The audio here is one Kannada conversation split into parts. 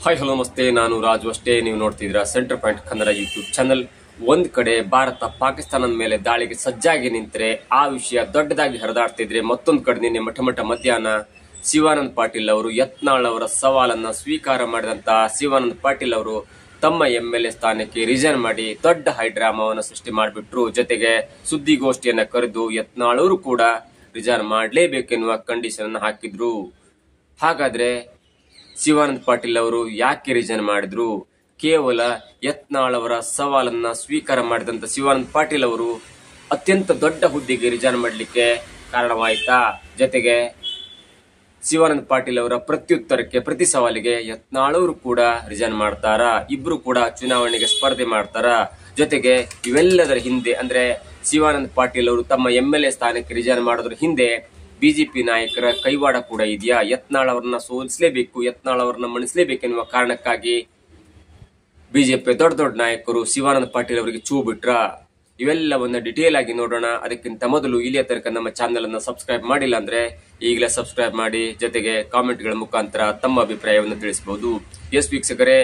ಹಾಯ್ ಹಲೋ ನಮಸ್ತೆ, ನಾನು ರಾಜು ಅಷ್ಟೇ. ನೀವು ನೋಡ್ತಿದ್ದೀರಾ centre point Kannada YouTube channel. ಒಂದ್ ಕಡೆ ಭಾರತ ಪಾಕಿಸ್ತಾನದ ಮೇಲೆ ದಾಳಿಗೆ ಸಜ್ಜಾಗಿ ನಿಂತರೆ ಆ ವಿಷಯ ದೊಡ್ಡದಾಗಿ ಹರಿದಾಡ್ತಿದ್ರೆ, ಮತ್ತೊಂದು ಕಡೆ ನಿನ್ನೆ ಮಧ್ಯಾಹ್ನ ಶಿವಾನಂದ ಪಾಟೀಲ್ ಅವರು ಯತ್ನಾಳ್ ಅವರ ಸವಾಲನ್ನ ಸ್ವೀಕಾರ ಮಾಡಿದಂತಹ ಶಿವಾನಂದ ಪಾಟೀಲ್ ಅವರು ತಮ್ಮ MLA ಸ್ಥಾನಕ್ಕೆ ರಿಸೈನ್ ಮಾಡಿ ದೊಡ್ಡ ಹೈಡ್ರಾಮಾವನ್ನು ಸೃಷ್ಟಿ ಮಾಡಿಬಿಟ್ರು. ಜೊತೆಗೆ ಸುದ್ದಿಗೋಷ್ಠಿಯನ್ನ ಕರೆದು ಯತ್ನಾಳ್ ಅವರು ಕೂಡ ರಿಸೈನ್ ಮಾಡಲೇಬೇಕೆನ್ನುವ ಕಂಡೀಷನ್ ಅನ್ನು ಹಾಕಿದ್ರು. ಹಾಗಾದ್ರೆ ಶಿವಾನಂದ ಪಾಟೀಲ್ ಅವರು ಯಾಕೆ ರಿಸೈನ್ ಮಾಡಿದ್ರು? ಕೇವಲ ಯತ್ನಾಳ್ ಅವರ ಸವಾಲನ್ನ ಸ್ವೀಕಾರ ಮಾಡಿದಂತ ಶಿವಾನಂದ ಪಾಟೀಲ್ ಅವರು ಅತ್ಯಂತ ದೊಡ್ಡ ಹುದ್ದೆಗೆ ರಿಸೈನ್ ಮಾಡಲಿಕ್ಕೆ ಕಾರಣವಾಯ್ತಾ? ಜೊತೆಗೆ ಶಿವಾನಂದ ಪಾಟೀಲ್ ಅವರ ಪ್ರತ್ಯುತ್ತರಕ್ಕೆ, ಪ್ರತಿ ಸವಾಲಿಗೆ ಯತ್ನಾಳ್ ಅವರು ಕೂಡ ರಿಸೈನ್ ಮಾಡ್ತಾರ? ಇಬ್ರು ಕೂಡ ಚುನಾವಣೆಗೆ ಸ್ಪರ್ಧೆ ಮಾಡ್ತಾರ? ಜೊತೆಗೆ ಇವೆಲ್ಲದರ ಹಿಂದೆ ಅಂದ್ರೆ ಶಿವಾನಂದ ಪಾಟೀಲ್ ಅವರು ತಮ್ಮ MLA ಸ್ಥಾನಕ್ಕೆ ರಿಸೈನ್ ಮಾಡೋದ್ರ ಹಿಂದೆ ಬಿಜೆಪಿ ನಾಯಕರ ಕೈವಾಡ ಕೂಡ ಇದೆಯಾ? ಯತ್ನಾಳ್ ಅವರನ್ನ ಸೋಲಿಸಲೇಬೇಕು, ಯತ್ನಾಳ್ ಅವರನ್ನ ಮಣಿಸಲೇಬೇಕೆನ್ನುವ ಕಾರಣಕ್ಕಾಗಿ ಬಿಜೆಪಿ ದೊಡ್ಡ ನಾಯಕರು ಶಿವಾನಂದ ಪಾಟೀಲ್ ಅವರಿಗೆ ಚೂ ಬಿಟ್ರ? ಇವೆಲ್ಲವನ್ನ ಡಿಟೇಲ್ ಆಗಿ ನೋಡೋಣ. ಅದಕ್ಕಿಂತ ಮೊದಲು ಇಲ್ಲಿಯ ತನಕ ನಮ್ಮ ಚಾನೆಲ್ ಅನ್ನ ಸಬ್ಸ್ಕ್ರೈಬ್ ಮಾಡಿಲ್ಲ ಅಂದ್ರೆ ಈಗಲೇ ಸಬ್ಸ್ಕ್ರೈಬ್ ಮಾಡಿ. ಜೊತೆಗೆ ಕಾಮೆಂಟ್ ಗಳ ಮುಖಾಂತರ ತಮ್ಮ ಅಭಿಪ್ರಾಯವನ್ನು ತಿಳಿಸಬಹುದು. ಎಸ್ ವೀಕ್ಷಕರೇ,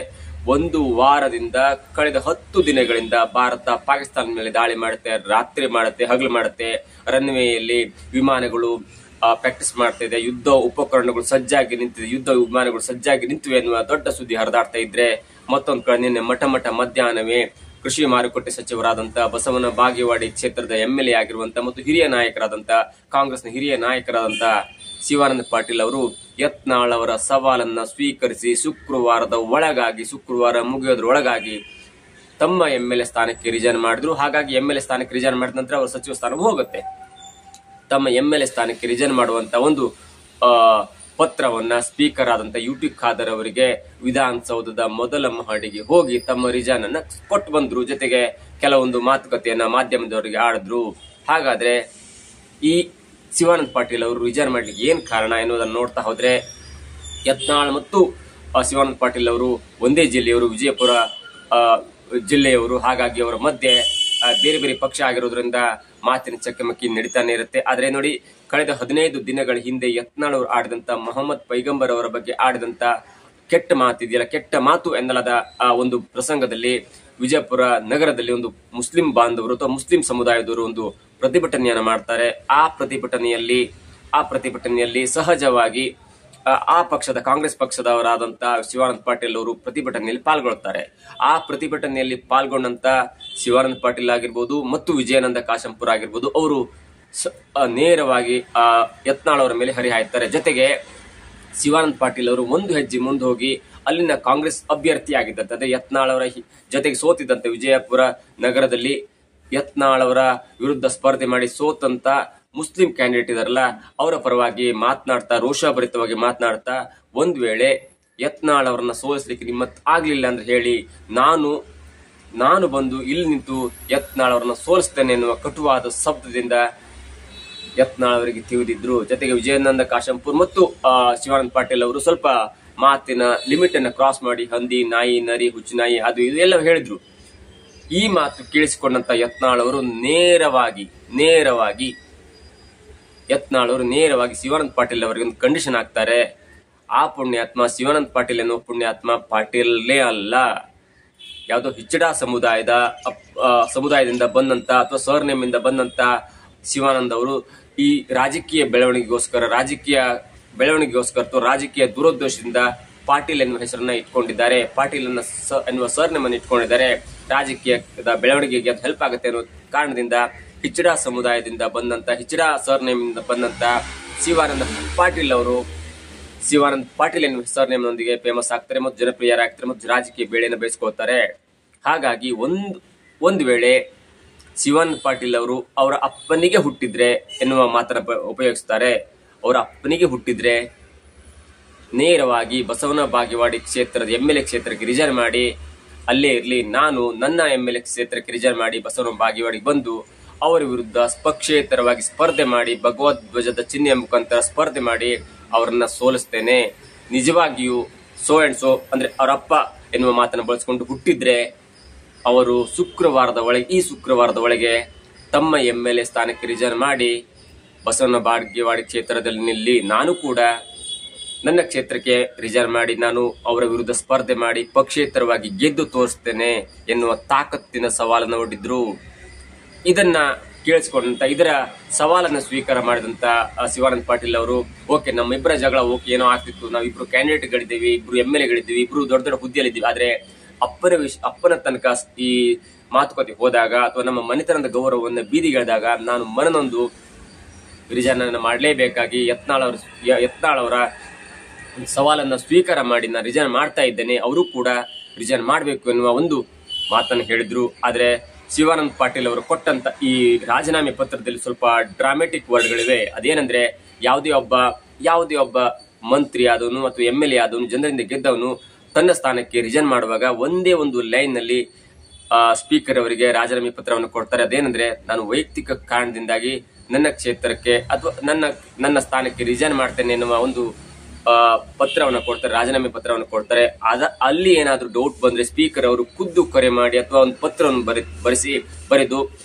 ಒಂದು ವಾರದಿಂದ ಕಳೆದ 10 ದಿನಗಳಿಂದ ಭಾರತ ಪಾಕಿಸ್ತಾನ ಮೇಲೆ ದಾಳಿ ಮಾಡುತ್ತೆ, ರಾತ್ರಿ ಮಾಡುತ್ತೆ, ಹಗಲು ಮಾಡುತ್ತೆ. ರನ್ವೇಯಲ್ಲಿ ವಿಮಾನಗಳು ಪ್ರಾಕ್ಟೀಸ್ ಮಾಡ್ತಾ ಇದೆ, ಯುದ್ಧ ಉಪಕರಣಗಳು ಸಜ್ಜಾಗಿ ನಿಂತಿದೆ, ಯುದ್ಧ ವಿಮಾನಗಳು ಸಜ್ಜಾಗಿ ನಿಂತಿವೆ ಎನ್ನುವ ದೊಡ್ಡ ಸುದ್ದಿ ಹರಿದಾಡ್ತಾ ಇದ್ರೆ, ಮತ್ತೊಂದು ಕಡೆ ನಿನ್ನೆ ಮಧ್ಯಾಹ್ನವೇ ಕೃಷಿ ಮಾರುಕಟ್ಟೆ ಸಚಿವರಾದಂತ ಬಸವನ ಬಾಗೇವಾಡಿ ಕ್ಷೇತ್ರದ MLA ಆಗಿರುವಂತ ಮತ್ತು ಹಿರಿಯ ನಾಯಕರಾದಂತ ಕಾಂಗ್ರೆಸ್ನ ಹಿರಿಯ ನಾಯಕರಾದಂತ ಶಿವಾನಂದ ಪಾಟೀಲ್ ಅವರು ಯತ್ನಾಳ್ ಅವರ ಸವಾಲನ್ನ ಸ್ವೀಕರಿಸಿ ಶುಕ್ರವಾರ ಮುಗಿಯೋದ್ರೊಳಗಾಗಿ ತಮ್ಮ MLA ಸ್ಥಾನಕ್ಕೆ ರಿಸೈನ್ ಮಾಡಿದ್ರು. ಹಾಗಾಗಿ MLA ಸ್ಥಾನಕ್ಕೆ ರಿಸೈನ್ ಮಾಡಿದ ನಂತರ ಅವರ ಸಚಿವ ಸ್ಥಾನ ಹೋಗುತ್ತೆ. ತಮ್ಮ MLA ಸ್ಥಾನಕ್ಕೆ ರಿಸೈನ್ ಮಾಡುವಂತ ಒಂದು ಪತ್ರವನ್ನ ಸ್ಪೀಕರ್ ಆದಂತ UT ಖಾದರ್ ಅವರಿಗೆ ವಿಧಾನಸೌಧದ ಮೊದಲ ಮಹಡಿಗೆ ಹೋಗಿ ತಮ್ಮ ರಿಸೈನ್ ಅನ್ನ ಕೊಟ್ಟು ಬಂದ್ರು. ಜೊತೆಗೆ ಕೆಲವೊಂದು ಮಾತುಕತೆಯನ್ನ ಮಾಧ್ಯಮದವರಿಗೆ ಆಡಿದ್ರು. ಹಾಗಾದ್ರೆ ಈ ಶಿವಾನಂದ ಪಾಟೀಲ್ ಅವರು ರಿಸೈನ್ ಮಾಡ್ಲಿಕ್ಕೆ ಏನ್ ಕಾರಣ ಎನ್ನುವುದನ್ನು ನೋಡ್ತಾ ಹೋದ್ರೆ, ಯತ್ನಾಳ್ ಮತ್ತು ಶಿವಾನಂದ ಪಾಟೀಲ್ ಅವರು ಒಂದೇ ಜಿಲ್ಲೆಯವರು, ವಿಜಯಪುರ ಜಿಲ್ಲೆಯವರು. ಹಾಗಾಗಿ ಅವರ ಮಧ್ಯೆ ಬೇರೆ ಬೇರೆ ಪಕ್ಷ ಆಗಿರೋದ್ರಿಂದ ಮಾತಿನ ಚಕಮಕಿ ನಡೀತಾನೆ ಇರುತ್ತೆ. ಆದ್ರೆ ನೋಡಿ, ಕಳೆದ 15 ದಿನಗಳ ಹಿಂದೆ ಯತ್ನಾಳ್ ಅವರು ಆಡಿದಂತ ಮೊಹಮ್ಮದ್ ಪೈಗಂಬರ್ ಅವರ ಬಗ್ಗೆ ಆಡಿದಂತ ಕೆಟ್ಟ ಮಾತಿದೆಯಲ್ಲ, ಕೆಟ್ಟ ಮಾತು ಎನ್ನಲಾದ ಆ ಒಂದು ಪ್ರಸಂಗದಲ್ಲಿ ವಿಜಯಪುರ ನಗರದಲ್ಲಿ ಒಂದು ಮುಸ್ಲಿಂ ಬಾಂಧವರು ಅಥವಾ ಮುಸ್ಲಿಂ ಸಮುದಾಯದವರು ಒಂದು ಪ್ರತಿಭಟನೆಯನ್ನ ಮಾಡ್ತಾರೆ. ಆ ಪ್ರತಿಭಟನೆಯಲ್ಲಿ ಸಹಜವಾಗಿ ಆ ಪಕ್ಷದ ಕಾಂಗ್ರೆಸ್ ಪಕ್ಷದವರಾದಂತ ಶಿವಾನಂದ ಪಾಟೀಲ್ ಅವರು ಪ್ರತಿಭಟನೆಯಲ್ಲಿ ಪಾಲ್ಗೊಳ್ಳುತ್ತಾರೆ. ಆ ಪ್ರತಿಭಟನೆಯಲ್ಲಿ ಪಾಲ್ಗೊಂಡಂತ ಶಿವಾನಂದ ಪಾಟೀಲ್ ಆಗಿರ್ಬೋದು ಮತ್ತು ವಿಜಯಾನಂದ ಕಾಶಂಪುರ ಆಗಿರ್ಬೋದು, ಅವರು ನೇರವಾಗಿ ಯತ್ನಾಳ್ ಅವರ ಮೇಲೆ ಹರಿಹಾಯ್ತಾರೆ. ಜೊತೆಗೆ ಶಿವಾನಂದ ಪಾಟೀಲ್ ಅವರು ಒಂದು ಹೆಜ್ಜೆ ಮುಂದೆ ಹೋಗಿ ಅಲ್ಲಿನ ಕಾಂಗ್ರೆಸ್ ಅಭ್ಯರ್ಥಿ ಆಗಿದ್ದಂತೆ, ಅದೇ ಯತ್ನಾಳ್ ಅವರ ಜೊತೆಗೆ ಸೋತಿದ್ದಂತೆ ವಿಜಯಪುರ ನಗರದಲ್ಲಿ ಯತ್ನಾಳ್ ಅವರ ವಿರುದ್ಧ ಸ್ಪರ್ಧೆ ಮಾಡಿ ಸೋತಂತ ಮುಸ್ಲಿಂ ಕ್ಯಾಂಡಿಡೇಟ್ ಇದಾರಲ್ಲ, ಅವರ ಪರವಾಗಿ ಮಾತನಾಡ್ತಾ, ರೋಷಭರಿತವಾಗಿ ಮಾತನಾಡ್ತಾ, ಒಂದ್ ವೇಳೆ ಯತ್ನಾಳ್ ಅವರನ್ನ ಸೋಲಿಸಲಿಕ್ಕೆ ನಿಮ್ಮತ್ ಆಗ್ಲಿಲ್ಲ ಅಂದ್ರೆ ಹೇಳಿ, ನಾನು ಬಂದು ಇಲ್ಲಿ ನಿಂತು ಯತ್ನಾಳ್ ಅವರನ್ನ ಸೋಲಿಸ್ತೇನೆ ಎನ್ನುವ ಕಟುವಾದ ಶಬ್ದದಿಂದ ಯತ್ನಾಳ್ ಅವರಿಗೆ ತಿವಿದಿದ್ರು. ಜೊತೆಗೆ ವಿಜಯಾನಂದ ಕಾಶಂಪುರ್ ಮತ್ತು ಶಿವಾನಂದ ಪಾಟೀಲ್ ಅವರು ಸ್ವಲ್ಪ ಮಾತಿನ ಲಿಮಿಟ್ ಅನ್ನ ಕ್ರಾಸ್ ಮಾಡಿ ಹಂದಿ, ನಾಯಿ, ನರಿ, ಹುಚ್ಚುನಾಯಿ ಅದು ಇದು ಎಲ್ಲ ಹೇಳಿದ್ರು. ಈ ಮಾತು ಕೇಳಿಸಿಕೊಂಡಂತ ಯತ್ನಾಳ್ ಅವರು ನೇರವಾಗಿ ಶಿವಾನಂದ ಪಾಟೀಲ್ ಅವರಿಗೆ ಒಂದು ಕಂಡೀಷನ್ ಹಾಕ್ತಾರೆ. ಆ ಪುಣ್ಯಾತ್ಮ ಶಿವಾನಂದ ಪಾಟೀಲ್ ಎನ್ನುವ ಪುಣ್ಯಾತ್ಮ ಪಾಟೀಲೇ ಅಲ್ಲ, ಯಾವುದೋ ಹಿಚ್ಚಡ ಸಮುದಾಯದಿಂದ ಬಂದಂತ ಅಥವಾ ಸರ್ನೇಮ್ ಇಂದ ಬಂದಂತ ಶಿವಾನಂದ್ ಅವರು ಈ ರಾಜಕೀಯ ಬೆಳವಣಿಗೆಗೋಸ್ಕರ ಅಥವಾ ರಾಜಕೀಯ ದುರುದ್ದೇಶದಿಂದ ಪಾಟೀಲ್ ಎನ್ನುವ ಹೆಸರನ್ನ ಇಟ್ಕೊಂಡಿದ್ದಾರೆ, ಪಾಟೀಲ್ ಎನ್ನುವ ಸರ್ನೇಮ್ ಅನ್ನು ಇಟ್ಕೊಂಡಿದ್ದಾರೆ. ರಾಜಕೀಯದ ಬೆಳವಣಿಗೆಗೆ ಅದು ಹೆಲ್ಪ್ ಆಗುತ್ತೆ ಅನ್ನೋ ಕಾರಣದಿಂದ ಹಿಚ್ಚಡ ಸಮುದಾಯದಿಂದ ಬಂದಂತ, ಹಿಚ್ಚಡ ಸರ್ನೇಮ್ ಇಂದ ಬಂದಂತ ಶಿವಾನಂದ ಪಾಟೀಲ್ ಅವರು ಶಿವಾನಂದ ಪಾಟೀಲ್ ಎನ್ನುವ ಸರ್ನೇಮ್ ನೊಂದಿಗೆ ಫೇಮಸ್ ಆಗ್ತಾರೆ ಮತ್ತು ಜನಪ್ರಿಯರಾಗ್ತಾರೆ ಮತ್ತು ರಾಜಕೀಯ ಬೇಳೆಯನ್ನು ಬೇಯಿಸ್ಕೊಳ್ತಾರೆ. ಹಾಗಾಗಿ ಒಂದು ವೇಳೆ ಶಿವಾನಂದ ಪಾಟೀಲ್ ಅವರು ಅವರ ಅಪ್ಪನಿಗೆ ಹುಟ್ಟಿದ್ರೆ ಎನ್ನುವ ಮಾತನ್ನ ಉಪಯೋಗಿಸ್ತಾರೆ. ಅವರ ಅಪ್ಪನಿಗೆ ಹುಟ್ಟಿದ್ರೆ ನೇರವಾಗಿ ಬಸವನ ಬಾಗೇವಾಡಿ ಕ್ಷೇತ್ರದ MLA ಕ್ಷೇತ್ರಕ್ಕೆ ರಿಸೈನ್ ಮಾಡಿ ಅಲ್ಲೇ ಇರ್ಲಿ, ನಾನು ನನ್ನ MLA ಕ್ಷೇತ್ರಕ್ಕೆ ರಿಸೈನ್ ಮಾಡಿ ಬಸವನ ಬಾಗೇವಾಡಿಗೆ ಬಂದು ಅವರ ವಿರುದ್ಧ ಪಕ್ಷೇತರವಾಗಿ ಸ್ಪರ್ಧೆ ಮಾಡಿ, ಭಗವದ್ ಧ್ವಜದ ಚಿಹ್ನೆಯ ಮುಖಾಂತರ ಸ್ಪರ್ಧೆ ಮಾಡಿ ಅವರನ್ನ ಸೋಲಿಸ್ತೇನೆ. ನಿಜವಾಗಿಯೂ ಸೋ ಅಂಡ್ ಸೋ ಅಂದ್ರೆ ಅವರಪ್ಪ ಎನ್ನುವ ಮಾತನ್ನು ಬಳಸಿಕೊಂಡು ಹುಟ್ಟಿದ್ರೆ ಅವರು ಈ ಶುಕ್ರವಾರದ ಒಳಗೆ ತಮ್ಮ MLA ಸ್ಥಾನಕ್ಕೆ ರಿಸೈನ್ ಮಾಡಿ ಬಸವನ ಬಾಗೇವಾಡಿ ಕ್ಷೇತ್ರದಲ್ಲಿ ನಿಲ್ಲಿ, ನಾನು ಕೂಡ ನನ್ನ ಕ್ಷೇತ್ರಕ್ಕೆ ರಿಸೈನ್ ಮಾಡಿ ನಾನು ಅವರ ವಿರುದ್ಧ ಸ್ಪರ್ಧೆ ಮಾಡಿ ಪಕ್ಷೇತರವಾಗಿ ಗೆದ್ದು ತೋರಿಸ್ತೇನೆ ಎನ್ನುವ ತಾಕತ್ತಿನ ಸವಾಲನ್ನು ಒಡ್ಡಿದ್ರು. ಇದನ್ನ ಕೇಳಿಸಿಕೊಂಡಂತ ಇದರ ಸವಾಲನ್ನು ಸ್ವೀಕಾರ ಮಾಡಿದಂತ ಶಿವಾನಂದ ಪಾಟೀಲ್ ಅವರು, ಓಕೆ ನಮ್ಮಿಬ್ಬರ ಜಗಳ ಓಕೆ ಏನೋ ಆಗ್ತಿತ್ತು, ನಾವಿಬ್ರು ಕ್ಯಾಂಡಿಡೇಟ್ಗಳಿದ್ದೀವಿ, ಇಬ್ರು MLA ಇಬ್ರು ದೊಡ್ಡ ದೊಡ್ಡ ಹುದ್ದೆಯಲ್ಲಿದ್ದೀವಿ, ಆದ್ರೆ ಅಪ್ಪನ ತನಕ ಈ ಮಾತುಕತೆ ಹೋದಾಗ ಅಥವಾ ನಮ್ಮ ಮನೆತನದ ಗೌರವವನ್ನು ಬೀದಿಗೆಳೆದಾಗ ನಾನು ಮನನೊಂದು ರಿಸೈನ್ ಅನ್ನು ಮಾಡಲೇಬೇಕಾಗಿ ಯತ್ನಾಳ್ ಅವರ ಸವಾಲನ್ನ ಸ್ವೀಕಾರ ಮಾಡಿ ನಾನು ರಿಸೈನ್ ಮಾಡ್ತಾ ಇದ್ದೇನೆ, ಅವರು ಕೂಡ ರಿಸೈನ್ ಮಾಡಬೇಕು ಎನ್ನುವ ಒಂದು ಮಾತನ್ನು ಹೇಳಿದ್ರು. ಆದ್ರೆ ಶಿವಾನಂದ ಪಾಟೀಲ್ ಅವರು ಕೊಟ್ಟಂತ ಈ ರಾಜೀನಾಮೆ ಪತ್ರದಲ್ಲಿ ಸ್ವಲ್ಪ ಡ್ರಾಮೆಟಿಕ್ ವರ್ಡ್ಗಳಿವೆ. ಅದೇನಂದ್ರೆ ಯಾವುದೇ ಒಬ್ಬ ಮಂತ್ರಿ ಆದವನು ಅಥವಾ MLA ಆದವನು, ಜನರಿಂದ ಗೆದ್ದವನು ತನ್ನ ಸ್ಥಾನಕ್ಕೆ ರಿಸೈನ್ ಮಾಡುವಾಗ ಒಂದೇ ಒಂದು ಲೈನ್ ನಲ್ಲಿ ಸ್ಪೀಕರ್ ಅವರಿಗೆ ರಾಜೀನಾಮೆ ಪತ್ರವನ್ನು ಕೊಡ್ತಾರೆ. ಅದೇನಂದ್ರೆ ನಾನು ವೈಯಕ್ತಿಕ ಕಾರಣದಿಂದಾಗಿ ನನ್ನ ಕ್ಷೇತ್ರಕ್ಕೆ ಅಥವಾ ನನ್ನ ಸ್ಥಾನಕ್ಕೆ ರಿಸೈನ್ ಮಾಡ್ತೇನೆ ಎನ್ನುವ ಒಂದು ಪತ್ರವನ್ನು ಕೊಡ್ತಾರೆ, ರಾಜೀನಾಮೆ ಪತ್ರವನ್ನು ಕೊಡ್ತಾರೆ. ಅಲ್ಲಿ ಏನಾದ್ರೂ ಡೌಟ್ ಬಂದ್ರೆ ಸ್ಪೀಕರ್ ಅವರು ಖುದ್ದು ಕರೆ ಮಾಡಿ ಅಥವಾ ಒಂದು ಪತ್ರವನ್ನು ಬರೆದು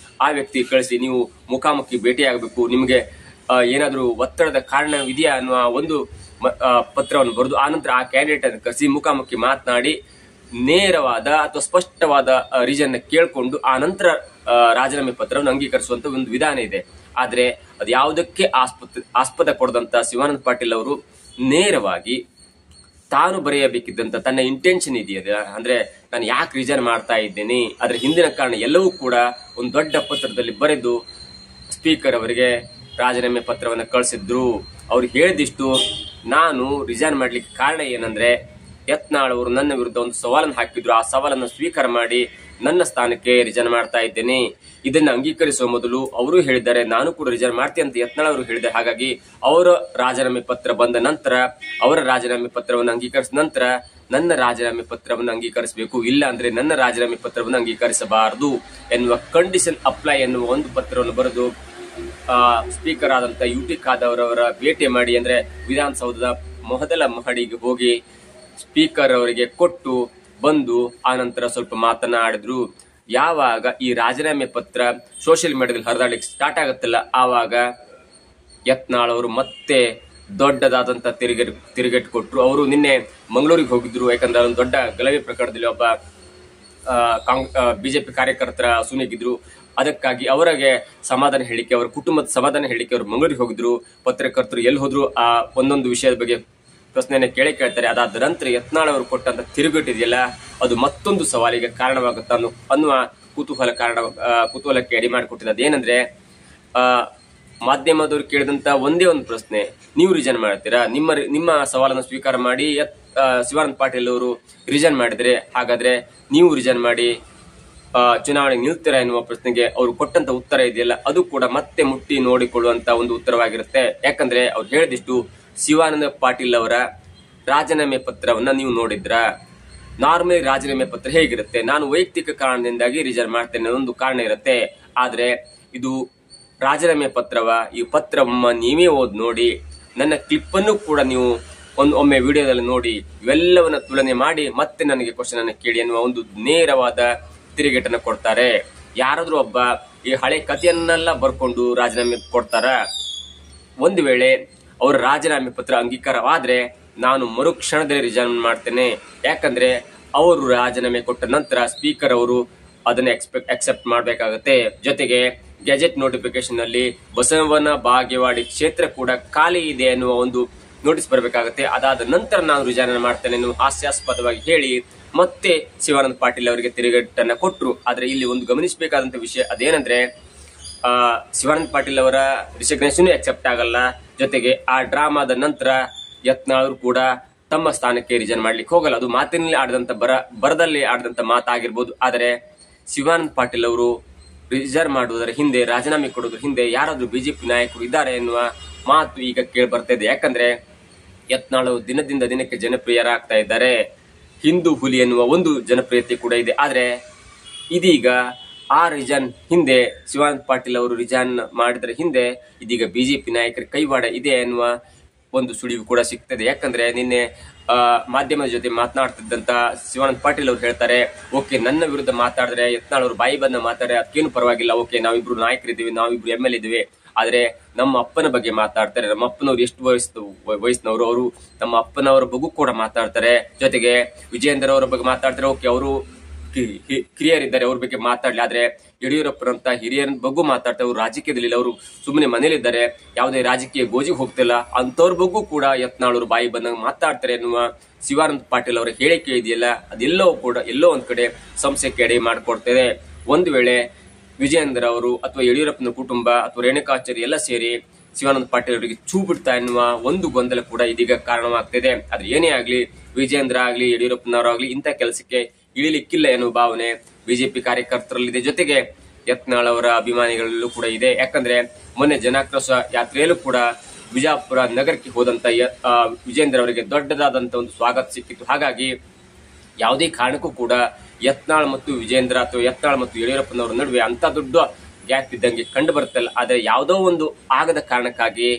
ಆ ವ್ಯಕ್ತಿ ಕಳಿಸಿ ನೀವು ಮುಖಾಮುಖಿ ಭೇಟಿಯಾಗಬೇಕು, ನಿಮಗೆ ಏನಾದ್ರೂ ಒತ್ತಡದ ಕಾರಣವಿದೆಯಾ ಅನ್ನುವ ಒಂದು ಪತ್ರವನ್ನು ಬರೆದು ಆನಂತರ ಆ ಕ್ಯಾಂಡಿಡೇಟ್ ಅನ್ನು ಕರೆಸಿ ಮುಖಾಮುಖಿ ಮಾತನಾಡಿ ನೇರವಾದ ಅಥವಾ ಸ್ಪಷ್ಟವಾದ ರೀಸನ್ ಕೇಳಿಕೊಂಡು ಆ ನಂತರ ರಾಜೀನಾಮೆ ಪತ್ರವನ್ನು ಅಂಗೀಕರಿಸುವಂತ ಒಂದು ವಿಧಾನ ಇದೆ. ಆದ್ರೆ ಅದು ಯಾವುದಕ್ಕೆ ಆಸ್ಪದ ಕೊಡದಂತ ಶಿವಾನಂದ ಪಾಟೀಲ್ ಅವರು ನೇರವಾಗಿ ತಾನು ಬರೆಯಬೇಕಿದ್ದಂತ ತನ್ನ ಇಂಟೆನ್ಷನ್ ಇದೆಯಲ್ಲ, ಅಂದ್ರೆ ನಾನು ಯಾಕೆ ರಿಸೈನ್ ಮಾಡ್ತಾ ಇದ್ದೇನೆ ಅದ್ರ ಹಿಂದಿನ ಕಾರಣ ಎಲ್ಲವೂ ಕೂಡ ಒಂದು ದೊಡ್ಡ ಪತ್ರದಲ್ಲಿ ಬರೆದು ಸ್ಪೀಕರ್ ಅವರಿಗೆ ರಾಜೀನಾಮೆ ಪತ್ರವನ್ನು ಕಳಿಸಿದ್ರು. ಅವ್ರು ಹೇಳಿದಿಷ್ಟು, ನಾನು ರಿಸೈನ್ ಮಾಡ್ಲಿಕ್ಕೆ ಕಾರಣ ಏನಂದ್ರೆ ಯತ್ನಾಳ್ ಅವರು ನನ್ನ ವಿರುದ್ಧ ಒಂದು ಸವಾಲನ್ನು ಹಾಕಿದ್ರು, ಆ ಸವಾಲನ್ನು ಸ್ವೀಕಾರ ಮಾಡಿ ನನ್ನ ಸ್ಥಾನಕ್ಕೆ ರಿಸೈನ್ ಮಾಡ್ತಾ ಇದ್ದೇನೆ. ಇದನ್ನ ಅಂಗೀಕರಿಸುವ ಮೊದಲು ಅವರು ಹೇಳಿದ್ದಾರೆ ನಾನು ಕೂಡ ರಿಸೈನ್ ಮಾಡ್ತೇನೆ ಅಂತ ಯತ್ನಾಳ್ ಅವರು ಹೇಳಿದ್ದಾರೆ. ಹಾಗಾಗಿ ಅವರ ರಾಜೀನಾಮೆ ಪತ್ರ ಬಂದ ನಂತರ ಅವರ ರಾಜೀನಾಮೆ ಪತ್ರವನ್ನು ಅಂಗೀಕರಿಸಿದ ನಂತರ ನನ್ನ ರಾಜೀನಾಮೆ ಪತ್ರವನ್ನು ಅಂಗೀಕರಿಸಬೇಕು, ಇಲ್ಲ ಅಂದ್ರೆ ನನ್ನ ರಾಜೀನಾಮೆ ಪತ್ರವನ್ನು ಅಂಗೀಕರಿಸಬಾರದು ಎನ್ನುವ ಕಂಡೀಷನ್ ಅಪ್ಲೈ ಎನ್ನುವ ಒಂದು ಪತ್ರವನ್ನು ಬರೆದು ಸ್ಪೀಕರ್ ಆದಂತ UT ಖಾದರ್ ಅವರ ಭೇಟಿ ಮಾಡಿ, ಅಂದ್ರೆ ವಿಧಾನಸೌಧದ ಮೊದಲ ಮಹಡಿಗೆ ಹೋಗಿ ಸ್ಪೀಕರ್ ಅವರಿಗೆ ಕೊಟ್ಟು ಬಂದು ಆ ನಂತರ ಸ್ವಲ್ಪ ಮಾತನಾಡಿದ್ರು. ಯಾವಾಗ ಈ ರಾಜೀನಾಮೆ ಪತ್ರ ಸೋಷಿಯಲ್ ಮೀಡಿಯಾದಲ್ಲಿ ಹರಿದಾಡ್ಲಿಕ್ಕೆ ಸ್ಟಾರ್ಟ್ ಆಗುತ್ತಲ್ಲ, ಆವಾಗ ಯತ್ನಾಳ್ ಅವರು ಮತ್ತೆ ದೊಡ್ಡದಾದಂತ ತಿರುಗೇಟು ಕೊಟ್ಟರು. ಅವರು ನಿನ್ನೆ ಮಂಗಳೂರಿಗೆ ಹೋಗಿದ್ರು, ಯಾಕಂದ್ರೆ ಒಂದು ದೊಡ್ಡ ಗಲಭೆ ಪ್ರಕರಣದಲ್ಲಿ ಒಬ್ಬ ಬಿಜೆಪಿ ಕಾರ್ಯಕರ್ತರ ಸುನಿಗಿದ್ರು. ಅದಕ್ಕಾಗಿ ಅವರಿಗೆ ಸಮಾಧಾನ ಹೇಳಿಕೆ, ಅವರ ಕುಟುಂಬದ ಸಮಾಧಾನ ಹೇಳಿಕೆ ಅವರು ಮಂಗಳೂರಿಗೆ ಹೋಗಿದ್ರು. ಪತ್ರಕರ್ತರು ಎಲ್ಲಿ ಹೋದ್ರು ಆ ಒಂದೊಂದು ವಿಷಯದ ಬಗ್ಗೆ ಪ್ರಶ್ನೆಯನ್ನ ಕೇಳ್ತಾರೆ. ಅದಾದ ನಂತರ ಯತ್ನಾಳ್ ಅವರು ಕೊಟ್ಟಂತ ತಿರುಗೇಟಿದೆಯಲ್ಲ, ಅದು ಮತ್ತೊಂದು ಸವಾಲಿಗೆ ಕಾರಣವಾಗುತ್ತ ಅನ್ನುವ ಕುತೂಹಲಕ್ಕೆ ಅಡಿ ಮಾಡಿಕೊಟ್ಟಿದೆ. ಅದೇನಂದ್ರೆ ಮಾಧ್ಯಮದವರು ಕೇಳಿದಂತ ಒಂದೇ ಒಂದು ಪ್ರಶ್ನೆ, ನೀವು ರಿಸೈನ್ ಮಾಡ್ತೀರಾ? ನಿಮ್ಮ ಸವಾಲನ್ನು ಸ್ವೀಕಾರ ಮಾಡಿ ಶಿವಾನಂದ ಪಾಟೀಲ್ ಅವರು ರಿಸೈನ್ ಮಾಡಿದ್ರೆ ಹಾಗಾದ್ರೆ ನೀವು ರಿಸೈನ್ ಮಾಡಿ ಚುನಾವಣೆಗೆ ನಿಲ್ತೀರಾ ಎನ್ನುವ ಪ್ರಶ್ನೆಗೆ ಅವರು ಕೊಟ್ಟಂತ ಉತ್ತರ ಇದೆಯಲ್ಲ, ಅದು ಕೂಡ ಮತ್ತೆ ಮುಟ್ಟಿ ನೋಡಿಕೊಳ್ಳುವಂತ ಒಂದು ಉತ್ತರವಾಗಿರುತ್ತೆ. ಯಾಕಂದ್ರೆ ಅವ್ರು ಹೇಳಿದಿಷ್ಟು, ಶಿವಾನಂದ ಪಾಟೀಲ್ ಅವರ ರಾಜೀನಾಮೆ ಪತ್ರವನ್ನ ನೀವು ನೋಡಿದ್ರ? ನಾರ್ಮಲಿ ರಾಜೀನಾಮೆ ಪತ್ರ ಹೇಗಿರುತ್ತೆ, ನಾನು ವೈಯಕ್ತಿಕ ಕಾರಣದಿಂದಾಗಿ ರಿಸೈನ್ ಮಾಡ್ತೇನೆ ಒಂದು ಕಾರಣ ಇರುತ್ತೆ. ಆದ್ರೆ ಇದು ರಾಜೀನಾಮೆ ಪತ್ರವ, ಈ ಪತ್ರವನ್ನ ನೀವೇ ಓದ್ ನೋಡಿ, ನನ್ನ ಕ್ಲಿಪ್ ಅನ್ನು ಕೂಡ ನೀವು ಒಮ್ಮೆ ವಿಡಿಯೋದಲ್ಲಿ ನೋಡಿ, ಇವೆಲ್ಲವನ್ನ ತುಲನೆ ಮಾಡಿ ಮತ್ತೆ ನನಗೆ ಕ್ವಶನ್ ಅನ್ನು ಕೇಳಿ ಎನ್ನುವ ಒಂದು ನೇರವಾದ ತಿರುಗೇಟನ್ನು ಕೊಡ್ತಾರೆ. ಯಾರಾದ್ರೂ ಒಬ್ಬ ಈ ಹಳೆ ಕಥೆಯನ್ನೆಲ್ಲ ಬರ್ಕೊಂಡು ರಾಜೀನಾಮೆ ಕೊಡ್ತಾರ? ಒಂದು ವೇಳೆ ಅವರ ರಾಜೀನಾಮೆ ಪತ್ರ ಅಂಗೀಕಾರವಾದ್ರೆ ನಾನು ಮರುಕ್ಷಣದಲ್ಲಿ ರಿಸೈನ್ ಮಾಡ್ತೇನೆ. ಯಾಕಂದ್ರೆ ಅವರು ರಾಜೀನಾಮೆ ಕೊಟ್ಟ ನಂತರ ಸ್ಪೀಕರ್ ಅವರು ಅದನ್ನ ಅಕ್ಸೆಪ್ಟ್ ಮಾಡಬೇಕಾಗುತ್ತೆ. ಜೊತೆಗೆ ಗೆಜೆಟ್ ನೋಟಿಫಿಕೇಶನ್ ಅಲ್ಲಿ ಬಸವನ ಬಾಗೇವಾಡಿ ಕ್ಷೇತ್ರ ಕೂಡ ಖಾಲಿ ಇದೆ ಎನ್ನುವ ಒಂದು ನೋಟಿಸ್ ಬರಬೇಕಾಗುತ್ತೆ. ಅದಾದ ನಂತರ ನಾನು ರಿಸೈನ್ ಮಾಡ್ತೇನೆ ಎನ್ನುವ ಹಾಸ್ಯಾಸ್ಪದವಾಗಿ ಹೇಳಿ ಮತ್ತೆ ಶಿವಾನಂದ ಪಾಟೀಲ್ ಅವರಿಗೆ ತಿರುಗೇಟನ್ನ ಕೊಟ್ಟರು. ಆದ್ರೆ ಇಲ್ಲಿ ಒಂದು ಗಮನಿಸಬೇಕಾದಂತ ವಿಷಯ ಅದೇನಂದ್ರೆ, ಶಿವಾನಂದ ಪಾಟೀಲ್ ಅವರ ರಿಸಿಗ್ನೇಷನ್ ಅಕ್ಸೆಪ್ಟ್ ಆಗಲ್ಲ. ಜೊತೆಗೆ ಆ ಡ್ರಾಮಾದ ನಂತರ ಯತ್ನಾಳ್ ಕೂಡ ತಮ್ಮ ಸ್ಥಾನಕ್ಕೆ ರಿಸೈನ್ ಮಾಡ್ಲಿಕ್ಕೆ ಹೋಗಲ್ಲ. ಅದು ಮಾತಿನಲ್ಲಿ ಆಡಿದಂತ ಬರದಲ್ಲಿ ಆಡಿದಂತ ಮಾತಾಗಿರ್ಬೋದು. ಆದರೆ ಶಿವಾನಂದ ಪಾಟೀಲ್ ಅವರು ರಿಸೈನ್ ಮಾಡುವುದರ ಹಿಂದೆ, ರಾಜೀನಾಮೆ ಕೊಡುವುದರ ಹಿಂದೆ ಯಾರಾದ್ರೂ ಬಿಜೆಪಿ ನಾಯಕರು ಇದ್ದಾರೆ ಎನ್ನುವ ಮಾತು ಈಗ ಕೇಳಿ ಬರ್ತಾ ಇದೆ. ಯಾಕಂದ್ರೆ ಯತ್ನಾಳ್ ದಿನದಿಂದ ದಿನಕ್ಕೆ ಜನಪ್ರಿಯರಾಗ್ತಾ ಇದ್ದಾರೆ. ಹಿಂದೂ ಹುಲಿ ಎನ್ನುವ ಒಂದು ಜನಪ್ರಿಯತೆ ಕೂಡ ಇದೆ. ಆದ್ರೆ ಇದೀಗ ಆ ರಿಸೈನ್ ಹಿಂದೆ, ಶಿವಾನಂದ ಪಾಟೀಲ್ ಅವರು ರಿಸೈನ್ ಮಾಡಿದ್ರ ಹಿಂದೆ ಇದೀಗ ಬಿಜೆಪಿ ನಾಯಕರ ಕೈವಾಡ ಇದೆ ಎನ್ನುವ ಒಂದು ಸುಳಿವು ಕೂಡ ಸಿಗ್ತದೆ. ಯಾಕಂದ್ರೆ ನಿನ್ನೆ ಮಾಧ್ಯಮದ ಜೊತೆ ಮಾತನಾಡ್ತಿದ್ದಂತ ಶಿವಾನಂದ ಪಾಟೀಲ್ ಅವರು ಹೇಳ್ತಾರೆ, ಓಕೆ ನನ್ನ ವಿರುದ್ಧ ಮಾತಾಡಿದ್ರೆ ಯತ್ನಾಳ್ ಅವರು ಬಾಯಿ ಬಂದ ಮಾತಾಡಿದ್ರೆ ಅದಕ್ಕೇನು ಪರವಾಗಿಲ್ಲ, ಓಕೆ ನಾವಿಬ್ರು ನಾಯಕರಿದ್ದೀವಿ, ನಾವಿಬ್ರು MLA ಇದ್ದೀವಿ, ಆದ್ರೆ ನಮ್ಮ ಅಪ್ಪನ ಬಗ್ಗೆ ಮಾತಾಡ್ತಾರೆ. ನಮ್ಮ ಅಪ್ಪನವ್ರು ಎಷ್ಟು ವಯಸ್ಸಿನವರು, ಅವರು ನಮ್ಮ ಅಪ್ಪನವರ ಬಗ್ಗೆ ಕೂಡ ಮಾತಾಡ್ತಾರೆ. ಜೊತೆಗೆ ವಿಜೇಂದ್ರ ಅವರ ಬಗ್ಗೆ ಮಾತಾಡ್ತಾರೆ. ಓಕೆ, ಅವರು ಕಿರಿಯರಿದ್ದಾರೆ, ಅವ್ರ ಬಗ್ಗೆ ಮಾತಾಡ್ಲಿ. ಆದ್ರೆ ಯಡಿಯೂರಪ್ಪನಂತ ಹಿರಿಯರ ಬಗ್ಗೆ ಮಾತಾಡ್ತಾರೆ. ಅವರು ರಾಜಕೀಯದಲ್ಲಿ ಅವರು ಸುಮ್ಮನೆ ಮನೇಲಿದ್ದಾರೆ, ಯಾವುದೇ ರಾಜಕೀಯ ಗೋಜಿಗೆ ಹೋಗ್ತಿಲ್ಲ. ಅಂತವ್ರ ಬಗ್ಗೂ ಕೂಡ ಯತ್ನಾಳರು ಬಾಯಿ ಬಂದಾಗ ಮಾತಾಡ್ತಾರೆ ಎನ್ನುವ ಶಿವಾನಂದ ಪಾಟೀಲ್ ಅವರ ಹೇಳಿಕೆ ಇದೆಯಲ್ಲ, ಅದೆಲ್ಲವೂ ಕೂಡ ಎಲ್ಲೋ ಒಂದ್ ಕಡೆ ಸಂಶಯಕ್ಕೆ ಎಡೆ ಮಾಡಿಕೊಡ್ತಿದೆ. ಒಂದು ವೇಳೆ ವಿಜೇಂದ್ರ ಅವರು ಅಥವಾ ಯಡಿಯೂರಪ್ಪನ ಕುಟುಂಬ ಅಥವಾ ರೇಣುಕಾಚಾರ್ಯ ಎಲ್ಲ ಸೇರಿ ಶಿವಾನಂದ ಪಾಟೀಲ್ ಅವರಿಗೆ ಚೂ ಬಿಡ್ತಾ ಎನ್ನುವ ಒಂದು ಗೊಂದಲ ಕೂಡ ಇದೀಗ ಕಾರಣವಾಗ್ತಿದೆ. ಆದ್ರೆ ಏನೇ ಆಗ್ಲಿ, ವಿಜೇಂದ್ರ ಆಗ್ಲಿ ಯಡಿಯೂರಪ್ಪನವರಾಗ್ಲಿ ಇಂಥ ಕೆಲಸಕ್ಕೆ ಇಳಿಲಿಕ್ಕಿಲ್ಲ ಎನ್ನುವ ಭಾವನೆ ಬಿಜೆಪಿ ಕಾರ್ಯಕರ್ತರಲ್ಲಿದೆ. ಜೊತೆಗೆ ಯತ್ನಾಳ್ ಅವರ ಅಭಿಮಾನಿಗಳಲ್ಲೂ ಕೂಡ ಇದೆ. ಯಾಕಂದ್ರೆ ಮೊನ್ನೆ ಜನಾಕ್ರೋಶ ಯಾತ್ರೆಯಲ್ಲೂ ಕೂಡ ಬಿಜಾಪುರ ನಗರಕ್ಕೆ ಹೋದಂತ ವಿಜೇಂದ್ರ ಅವರಿಗೆ ದೊಡ್ಡದಾದಂತ ಒಂದು ಸ್ವಾಗತ ಸಿಕ್ಕಿತ್ತು. ಹಾಗಾಗಿ ಯಾವುದೇ ಕಾರಣಕ್ಕೂ ಕೂಡ ಯತ್ನಾಳ್ ಮತ್ತು ವಿಜೇಂದ್ರ ಅಥವಾ ಯತ್ನಾಳ್ ಮತ್ತು ಯಡಿಯೂರಪ್ಪನವರ ನಡುವೆ ಅಂತ ದೊಡ್ಡ ಗ್ಯಾಪ್ ಇದ್ದಂಗೆ ಕಂಡು ಬರುತ್ತಲ್ಲ. ಆದ್ರೆ ಯಾವುದೋ ಒಂದು ಆಗದ ಕಾರಣಕ್ಕಾಗಿ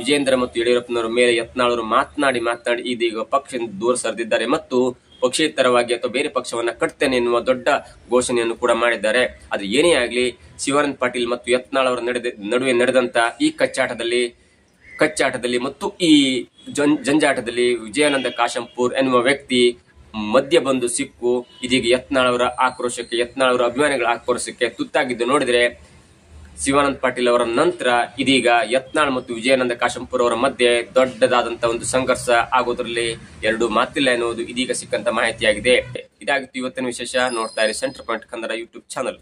ವಿಜೇಂದ್ರ ಮತ್ತು ಯಡಿಯೂರಪ್ಪನವರ ಮೇಲೆ ಯತ್ನಾಳ್ ಅವರು ಮಾತನಾಡಿ ಇದೀಗ ಪಕ್ಷದಿಂದ ದೂರ ಸರಿದಿದ್ದಾರೆ ಮತ್ತು ಪಕ್ಷೇತರವಾಗಿ ಅಥವಾ ಬೇರೆ ಪಕ್ಷವನ್ನ ಕಟ್ತೇನೆ ಎನ್ನುವ ದೊಡ್ಡ ಘೋಷಣೆಯನ್ನು ಕೂಡ ಮಾಡಿದ್ದಾರೆ. ಆದ್ರೆ ಏನೇ ಆಗ್ಲಿ, ಶಿವಾನಂದ ಪಾಟೀಲ್ ಮತ್ತು ಯತ್ನಾಳ್ ಅವರ ನಡುವೆ ನಡೆದಂತ ಈ ಕಚ್ಚಾಟದಲ್ಲಿ ಮತ್ತು ಈ ಜಂಜಾಟದಲ್ಲಿ ವಿಜಯಾನಂದ ಕಾಶಂಪುರ್ ಎನ್ನುವ ವ್ಯಕ್ತಿ ಮಧ್ಯ ಬಂದು ಸಿಕ್ಕು ಇದೀಗ ಯತ್ನಾಳ್ ಅವರ ಆಕ್ರೋಶಕ್ಕೆ, ಯತ್ನಾಳ್ ಅವರ ಅಭಿಮಾನಿಗಳ ಆಕ್ರೋಶಕ್ಕೆ ತುತ್ತಾಗಿದ್ದು ನೋಡಿದ್ರೆ ಶಿವಾನಂದ ಪಾಟೀಲ್ ಅವರ ನಂತರ ಇದೀಗ ಯತ್ನಾಳ್ ಮತ್ತು ವಿಜಯಾನಂದ ಕಾಶಂಪುರ್ ಅವರ ಮಧ್ಯೆ ದೊಡ್ಡದಾದಂತಹ ಒಂದು ಸಂಘರ್ಷ ಆಗೋದ್ರಲ್ಲಿ ಎರಡು ಮಾತಿಲ್ಲ ಎನ್ನುವುದು ಇದೀಗ ಸಿಕ್ಕಂತ ಮಾಹಿತಿಯಾಗಿದೆ. ಇದಾಗಿತ್ತು ಇವತ್ತಿನ ವಿಶೇಷ. ನೋಡ್ತಾ ಇರಿ centre point Kannada YouTube channel.